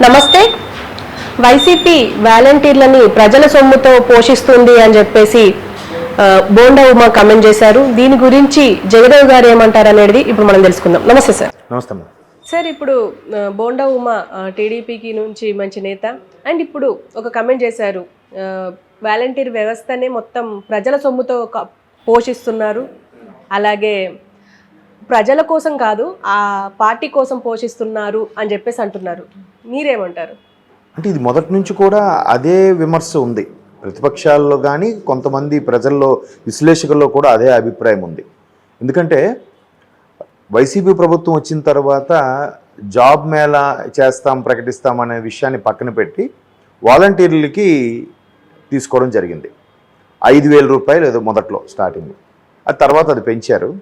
నమస్తే. వైసీపీ వాలంటీర్లని ప్రజల సొమ్ముతో పోషిస్తుంది అని చెప్పేసి బోండా ఉమా కమెంట్ చేశారు. దీని గురించి జగదేవ్ గారు ఏమంటారు అనేది ఇప్పుడు మనం తెలుసుకుందాం. నమస్తే సార్. నమస్తే సార్, ఇప్పుడు బోండా ఉమా టీడీపీకి నుంచి మంచి నేత అండ్ ఇప్పుడు ఒక కమెంట్ చేశారు, వాలంటీర్ వ్యవస్థనే మొత్తం ప్రజల సొమ్ముతో పోషిస్తున్నారు, అలాగే ప్రజల కోసం కాదు ఆ పార్టీ కోసం పోషిస్తున్నారు అని చెప్పేసి అంటున్నారు. మీరేమంటారు? అంటే ఇది మొదటి నుంచి కూడా అదే విమర్శ ఉంది. ప్రతిపక్షాల్లో కానీ కొంతమంది ప్రజల్లో విశ్లేషకుల్లో కూడా అదే అభిప్రాయం ఉంది. ఎందుకంటే వైసీపీ ప్రభుత్వం వచ్చిన తర్వాత జాబ్ మేళా ప్రకటిస్తాం అనే విషయాన్ని పక్కన పెట్టి వాలంటీర్లకి తీసుకోవడం జరిగింది. 5,000 రూపాయలు ఏదో మొదట్లో స్టార్టింగ్, అది తర్వాత అది పెంచారు.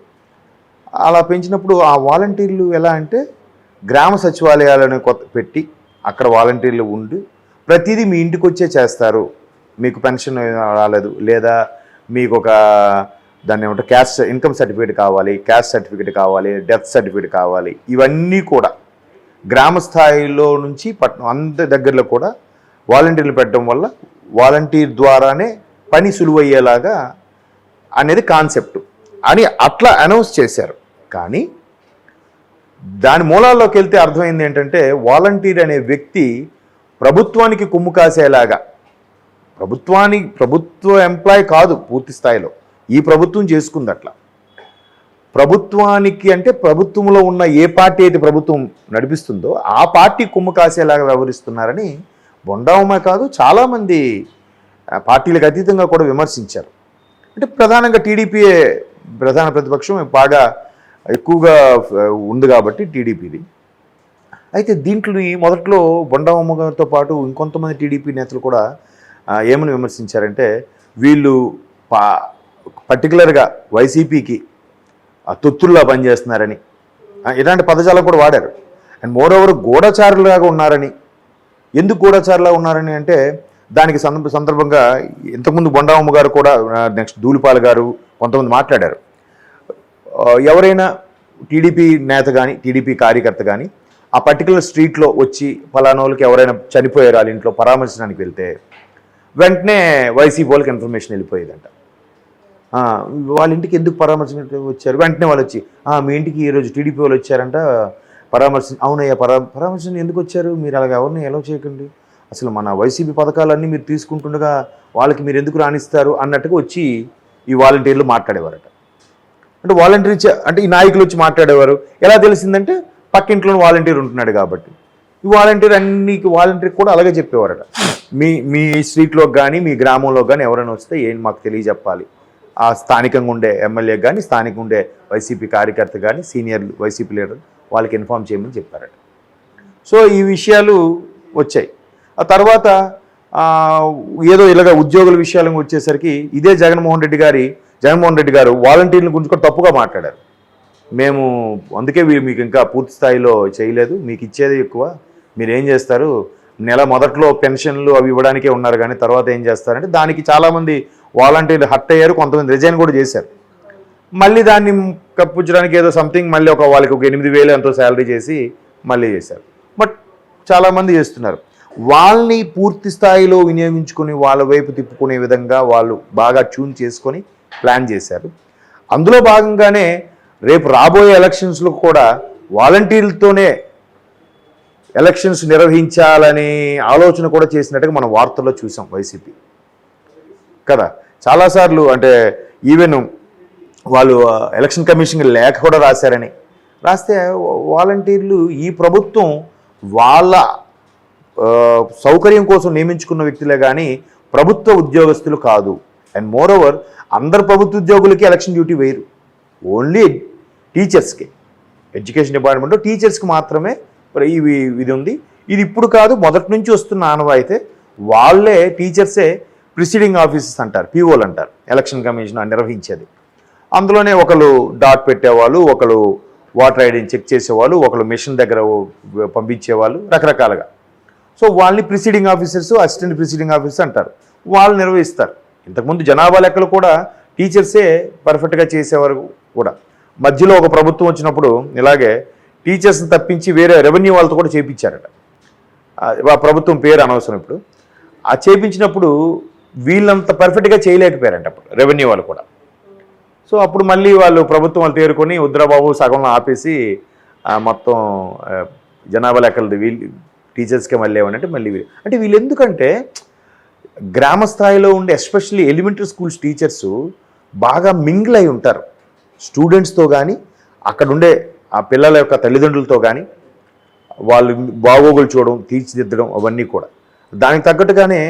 అలా పెంచినప్పుడు ఆ వాలంటీర్లు ఎలా అంటే గ్రామ సచివాలయాలను పెట్టి అక్కడ వాలంటీర్లు ఉండి ప్రతిదీ మీ ఇంటికి వచ్చే చేస్తారు. మీకు పెన్షన్ రాలేదు లేదా మీకు ఒక దాన్ని ఏమంటే క్యాస్ట్ ఇన్కమ్ సర్టిఫికేట్ కావాలి, క్యాస్ట్ సర్టిఫికేట్ కావాలి, డెత్ సర్టిఫికేట్ కావాలి, ఇవన్నీ కూడా గ్రామ స్థాయిలో నుంచి అందరి దగ్గరలో కూడా వాలంటీర్లు పెట్టడం వల్ల వాలంటీర్ ద్వారానే పని సులువయ్యేలాగా అనేది కాన్సెప్ట్ అని అట్లా అనౌన్స్ చేశారు. కానీ దాని మూలాల్లోకి వెళ్తే అర్థమైంది ఏంటంటే వాలంటీర్ అనే వ్యక్తి ప్రభుత్వానికి కొమ్ము కాసేలాగా, ప్రభుత్వ ఎంప్లాయ్ కాదు పూర్తి స్థాయిలో, ఈ ప్రభుత్వం చేసుకుంది అట్లా. ప్రభుత్వానికి అంటే ప్రభుత్వంలో ఉన్న ఏ పార్టీ అయితే ప్రభుత్వం నడిపిస్తుందో ఆ పార్టీ కొమ్ము కాసేలాగా వ్యవహరిస్తున్నారని బోండా ఉమా కాదు చాలామంది పార్టీలకు అతీతంగా కూడా విమర్శించారు. అంటే ప్రధానంగా టీడీపీయే ప్రధాన ప్రతిపక్షం బాగా ఎక్కువగా ఉంది కాబట్టి టీడీపీది. అయితే దీంట్లో మొదట్లో బోండా ఉమా గారితో పాటు ఇంకొంతమంది టీడీపీ నేతలు కూడా ఏమని విమర్శించారంటే వీళ్ళు పర్టికులర్గా వైసీపీకి తొత్తుల్లా పనిచేస్తున్నారని ఇలాంటి పదజాలం కూడా వాడారు. అండ్ మోరోవర్ గూఢచారులాగా ఉన్నారని. ఎందుకు గూఢచారులా ఉన్నారని అంటే దానికి సందర్భంగా ఇంతకుముందు బోండా ఉమా గారు కూడా నెక్స్ట్ ధూళిపాల్ గారు కొంతమంది మాట్లాడారు. ఎవరైనా టీడీపీ నేత కానీ టీడీపీ కార్యకర్త కానీ ఆ పర్టికులర్ స్ట్రీట్లో వచ్చి ఫలానా వాళ్ళకి ఎవరైనా చనిపోయారు వాళ్ళ ఇంట్లో పరామర్శించడానికి వెళ్తే వెంటనే వైసీపీ వాళ్ళకి ఇన్ఫర్మేషన్ వెళ్ళిపోయేదంట. వాళ్ళ ఇంటికి ఎందుకు పరామర్శించడానికి వచ్చారు, వెంటనే వాళ్ళు వచ్చి మీ ఇంటికి ఈరోజు టీడీపీ వాళ్ళు వచ్చారంట అవునయ్యా పరామర్శన ఎందుకు వచ్చారు, మీరు అలాగ ఎవరిని ఎలా చేయకండి, అసలు మన వైసీపీ పథకాలన్నీ మీరు తీసుకుంటుండగా వాళ్ళకి మీరు ఎందుకు రాణిస్తారు అన్నట్టుగా వచ్చి ఈ వాలంటీర్లు మాట్లాడేవారట. అంటే వాలంటీర్ అంటే ఈ నాయకులు వచ్చి మాట్లాడేవారు. ఎలా తెలిసిందంటే పక్కింట్లో వాలంటీర్ ఉంటున్నాడు కాబట్టి ఈ వాలంటీర్ కూడా అలాగే చెప్పేవారట. మీ స్ట్రీట్లోకి కానీ మీ గ్రామంలో కానీ ఎవరైనా వస్తే ఏంటి మాకు తెలియజెప్పాలి, ఆ స్థానికంగా ఉండే ఎమ్మెల్యే కానీ స్థానికంగా ఉండే వైసీపీ కార్యకర్త కానీ సీనియర్ వైసీపీ లీడర్ వాళ్ళకి ఇన్ఫార్మ్ చేయమని చెప్పారట. సో ఈ విషయాలు వచ్చాయి. ఆ తర్వాత ఏదో ఇలాగ ఉద్యోగుల విషయాలకు వచ్చేసరికి ఇదే జగన్మోహన్ రెడ్డి గారు వాలంటీర్ల గురించి కూడా తప్పుగా మాట్లాడారు. మేము అందుకే మీకు ఇంకా పూర్తి స్థాయిలో చేయలేదు, మీకు ఇచ్చేది ఎక్కువ, మీరు ఏం చేస్తారు, నెల మొదట్లో పెన్షన్లు అవి ఇవ్వడానికే ఉన్నారు కానీ తర్వాత ఏం చేస్తారంటే దానికి చాలామంది వాలంటీర్లు హర్ట్ అయ్యారు, కొంతమంది రిజైన్ కూడా చేశారు. మళ్ళీ దాన్ని కప్పుచ్చడానికి ఏదో సంథింగ్ మళ్ళీ వాళ్ళకి ఒక 8,000 ఎంతో శాలరీ చేసి మళ్ళీ చేశారు. బట్ చాలామంది చేస్తున్నారు. వాళ్ళని పూర్తి స్థాయిలో వినియోగించుకొని వాళ్ళ వైపు తిప్పుకునే విధంగా వాళ్ళు బాగా ట్యూన్ చేసుకొని ప్లాన్ చేశారు. అందులో భాగంగానే రేపు రాబోయే ఎలక్షన్స్లో కూడా వాలంటీర్లతోనే ఎలక్షన్స్ నిర్వహించాలనే ఆలోచన కూడా చేసినట్టుగా మనం వార్తల్లో చూసాం వైసీపీ కదా. చాలాసార్లు అంటే ఈవెన్ వాళ్ళు ఎలక్షన్ కమిషన్ లేఖ కూడా రాస్తే వాలంటీర్లు ఈ ప్రభుత్వం వాళ్ళ సౌకర్యం కోసం నియమించుకున్న వ్యక్తులే కానీ ప్రభుత్వ ఉద్యోగస్తులు కాదు. అండ్ మోరోవర్ అందరు ప్రభుత్వ ఉద్యోగులకి ఎలక్షన్ డ్యూటీ వేయరు, ఓన్లీ టీచర్స్కి, ఎడ్యుకేషన్ డిపార్ట్మెంట్లో టీచర్స్కి మాత్రమే ఇది ఉంది. ఇది ఇప్పుడు కాదు, మొదటి నుంచి వస్తున్న ఆనవాయితే. వాళ్ళే టీచర్సే ప్రిసైడింగ్ ఆఫీసర్స్ అంటారు, పీఓలు అంటారు, ఎలక్షన్ కమిషన్ నిర్వహించేది. అందులోనే ఒకరు డాట్ పెట్టేవాళ్ళు, ఒకరు వాటర్ ఐడిని చెక్ చేసేవాళ్ళు, ఒకరు మిషన్ దగ్గర పంపించేవాళ్ళు, రకరకాలుగా. సో వాళ్ళని presiding officers, assistant presiding officers అంటారు, వాళ్ళు నిర్వహిస్తారు. ఇంతకుముందు జనాభా లెక్కలు కూడా టీచర్సే పర్ఫెక్ట్గా చేసేవారు కూడా. మధ్యలో ఒక ప్రభుత్వం వచ్చినప్పుడు ఇలాగే టీచర్స్ని తప్పించి వేరే రెవెన్యూ వాళ్ళతో కూడా చేయించారట. ఆ ప్రభుత్వం పేరు అనవసరం ఇప్పుడు, ఆ చేయించినప్పుడు వీళ్ళంత పర్ఫెక్ట్గా చేయలేకపోయారంట అప్పుడు రెవెన్యూ వాళ్ళు కూడా. సో అప్పుడు మళ్ళీ వాళ్ళు ప్రభుత్వం వాళ్ళు తేరుకొని ఉద్రబాబు సగంలో ఆపేసి మొత్తం జనాభా లెక్కలది వీళ్ళు టీచర్స్కే మళ్ళీ ఏమనంటే మళ్ళీ అంటే వీళ్ళు ఎందుకంటే గ్రామ స్థాయిలో ఉండే ఎస్పెషల్లీ ఎలిమెంటరీ స్కూల్స్ టీచర్స్ బాగా మింగిల్ అయి ఉంటారు స్టూడెంట్స్తో కానీ అక్కడ ఉండే ఆ పిల్లల యొక్క తల్లిదండ్రులతో కానీ వాళ్ళు బాగోగులు చూడడం తీర్చిదిద్దడం అవన్నీ కూడా. దానికి తగ్గట్టుగానే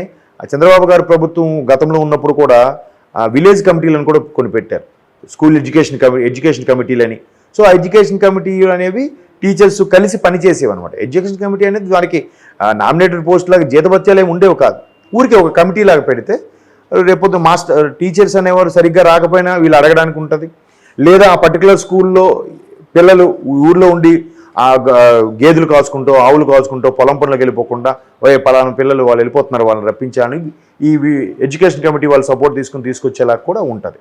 చంద్రబాబు గారు ప్రభుత్వం గతంలో ఉన్నప్పుడు కూడా విలేజ్ కమిటీలను కూడా కొన్ని పెట్టారు, స్కూల్ ఎడ్యుకేషన్ కమిటీలని. సో ఆ ఎడ్యుకేషన్ కమిటీలు అనేవి టీచర్స్ కలిసి పనిచేసేవి అనమాట. ఎడ్యుకేషన్ కమిటీ అనేది దానికి నామినేటెడ్ పోస్ట్ లాగా జీతభత్యాలు ఏమి ఉండేవి కాదు, ఊరికే ఒక కమిటీ లాగా పెడితే రేపొద్దు టీచర్స్ అనేవారు సరిగ్గా రాకపోయినా వీళ్ళు అడగడానికి ఉంటుంది. లేదా ఆ పర్టికులర్ స్కూల్లో పిల్లలు ఊర్లో ఉండి ఆ గేదెలు కాచుకుంటూ ఆవులు కాచుకుంటూ పొలం పనులకు వెళ్ళిపోకుండా పలానా పిల్లలు వాళ్ళు వెళ్ళిపోతున్నారు వాళ్ళని రప్పించాలని ఈ ఎడ్యుకేషన్ కమిటీ వాళ్ళు సపోర్ట్ తీసుకొచ్చేలా కూడా ఉంటుంది.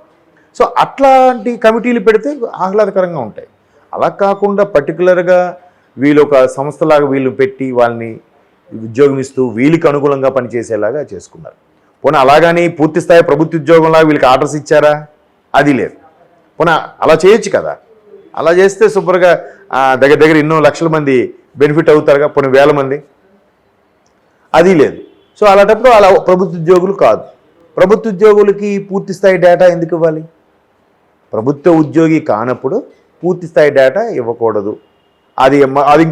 సో అట్లాంటి కమిటీలు పెడితే ఆహ్లాదకరంగా ఉంటాయి. అలా కాకుండా పర్టికులర్గా వీళ్ళు ఒక సంస్థలాగా వీళ్ళు పెట్టి వాళ్ళని ఉద్యోగం ఇస్తూ వీళ్ళకి అనుకూలంగా పనిచేసేలాగా చేసుకున్నారు. పోనీ అలాగని పూర్తి స్థాయి ప్రభుత్వ ఉద్యోగంలాగా వీళ్ళకి ఆర్డర్స్ ఇచ్చారా? అది లేదు. పోనీ అలా చేయొచ్చు కదా, అలా చేస్తే సూపర్గా దగ్గర ఎన్నో లక్షల మంది బెనిఫిట్ అవుతారుగా, పోనీ వేల మంది. అది లేదు. సో అలాంటప్పుడు అలా ప్రభుత్వ ఉద్యోగులు కాదు. ప్రభుత్వ ఉద్యోగులకి పూర్తి స్థాయి డేటా ఎందుకు ఇవ్వాలి? ప్రభుత్వ ఉద్యోగి కానప్పుడు పూర్తి స్థాయి డేటా ఇవ్వకూడదు, అది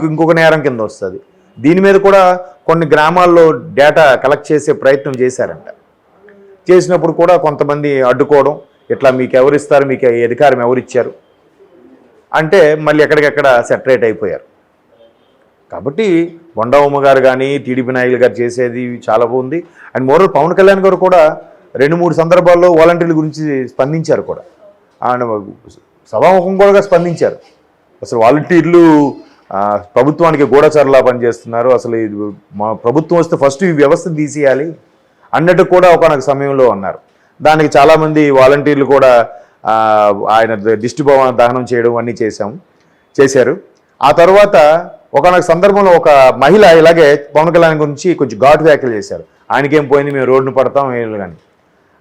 ఇంకొక నేరం కింద వస్తుంది. దీని మీద కూడా కొన్ని గ్రామాల్లో డేటా కలెక్ట్ చేసే ప్రయత్నం చేశారంట. చేసినప్పుడు కూడా కొంతమంది అడ్డుకోవడం, ఇట్లా మీకు ఎవరిస్తారు, మీకు ఈ అధికారం ఎవరిచ్చారు అంటే మళ్ళీ ఎక్కడికెక్కడ సెటరేట్ అయిపోయారు. కాబట్టి బొండా ఉమ్మ గారు కానీ టీడీపీ నాయకులు గారు చేసేది చాలా బాగుంది. అండ్ మోరల్ పవన్ కళ్యాణ్ గారు కూడా 2-3 సందర్భాల్లో వాలంటీర్ల గురించి స్పందించారు కూడా, ఆయన సభాముఖం కూడా స్పందించారు. అసలు వాలంటీర్లు ప్రభుత్వానికి గూఢచారులా పనిచేస్తున్నారు, అసలు మా ప్రభుత్వం వస్తే ఫస్ట్ ఈ వ్యవస్థను తీసేయాలి అన్నట్టు కూడా ఒకనొక సమయంలో అన్నారు. దానికి చాలామంది వాలంటీర్లు కూడా ఆయన దిష్టి భవన దహనం చేయడం అన్నీ చేశారు. ఆ తర్వాత ఒకనొక సందర్భంలో ఒక మహిళ ఇలాగే పవన్ కళ్యాణ్ గురించి కొంచెం ఘాటు వ్యాఖ్యలు చేశారు. ఆయనకేం పోయింది, మేము రోడ్డును పడతాం కానీ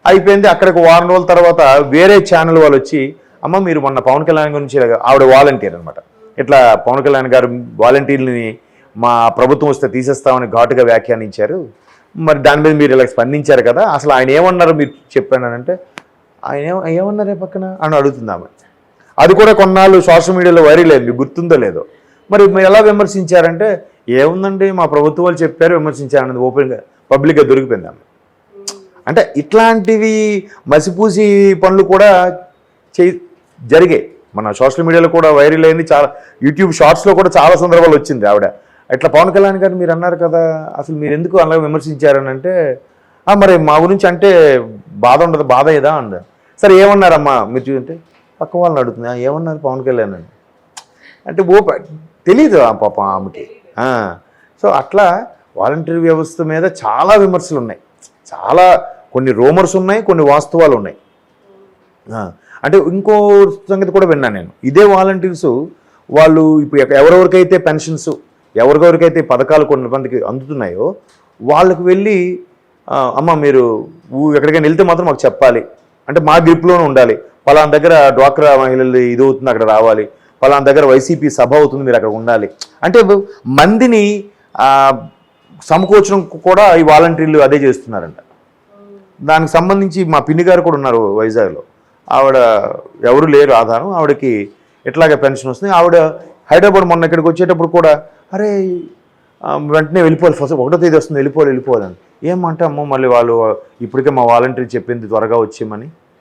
అయిపోయింది. అక్కడికి వారం రోజుల తర్వాత వేరే ఛానల్ వాళ్ళు వచ్చి, అమ్మ మీరు మొన్న పవన్ కళ్యాణ్ గురించి, ఆవిడ వాలంటీర్ అనమాట, ఇట్లా పవన్ కళ్యాణ్ గారు వాలంటీర్లని మా ప్రభుత్వం వస్తే తీసేస్తామని ఘాటుగా వ్యాఖ్యానించారు, మరి దాని మీద మీరు ఇలా స్పందించారు కదా, అసలు ఆయన ఏమన్నారు మీరు చెప్పానంటే, ఆయన ఏమన్నారే పక్కన అని అడుగుతుంది ఆమె. అది కూడా కొన్నాళ్ళు సోషల్ మీడియాలో వైరల్ అయింది, మీకు గుర్తుందో లేదో. మరి మీరు ఎలా విమర్శించారంటే, ఏముందండి మా ప్రభుత్వం వాళ్ళు చెప్పారు విమర్శించారన్నది ఓపెన్గా పబ్లిక్గా దొరికిపోయింది ఆమె. అంటే ఇట్లాంటివి మసిపూసి పనులు కూడా జరిగాయి. మన సోషల్ మీడియాలో కూడా వైరల్ అయింది, చాలా యూట్యూబ్ షార్ట్స్లో కూడా చాలా సందర్భాలు వచ్చింది. ఆవిడ ఇట్లా పవన్ కళ్యాణ్ గారు మీరు అన్నారు కదా, అసలు మీరు ఎందుకు అలా విమర్శించారని అంటే, మరి మా గురించి అంటే బాధ ఉండదు, బాధ ఏదా అంద. సరే ఏమన్నారమ్మా మీరు చూడంటే, పక్క వాళ్ళని అడుగుతుంది, ఏమన్నారు పవన్ కళ్యాణ్ అని అంటే తెలీదు ఆ పాప ఆమెకి. సో అట్లా వాలంటీర్ వ్యవస్థ మీద చాలా విమర్శలు ఉన్నాయి, చాలా కొన్ని రూమర్స్ ఉన్నాయి, కొన్ని వాస్తవాలు ఉన్నాయి. అంటే ఇంకో సంగతి కూడా విన్నాను నేను, ఇదే వాలంటీర్స్ వాళ్ళు ఇప్పుడు ఎవరెవరికైతే పెన్షన్స్, ఎవరికెవరికైతే పథకాలు కొంతమందికి అందుతున్నాయో వాళ్ళకి వెళ్ళి, అమ్మ మీరు ఎక్కడికైనా వెళ్తే మాత్రం మాకు చెప్పాలి, అంటే మా గ్రిప్లోనే ఉండాలి, పలానా దగ్గర డ్వాక్రా మహిళలు ఇది అవుతుంది అక్కడ రావాలి, పలానా దగ్గర వైసీపీ సభ అవుతుంది మీరు అక్కడ ఉండాలి అంటే మందిని సమకూర్చడం కూడా ఈ వాలంటీర్లు అదే చేస్తున్నారంట. దానికి సంబంధించి మా పిన్ని గారు కూడా ఉన్నారు వైజాగ్లో, ఆవిడ ఎవరు లేరు ఆధారం, ఆవిడకి ఎట్లాగే పెన్షన్ వస్తుంది. ఆవిడ హైదరాబాద్ మొన్న ఇక్కడికి వచ్చేటప్పుడు కూడా, అరే వెంటనే వెళ్ళిపోవాలి, ఫస్ట్ 1వ తేదీ వస్తుంది వెళ్ళిపోవాలని. ఏమంటే అమ్మో మళ్ళీ వాళ్ళు ఇప్పటికే మా వాలంటీర్ చెప్పింది త్వరగా వచ్చేయమని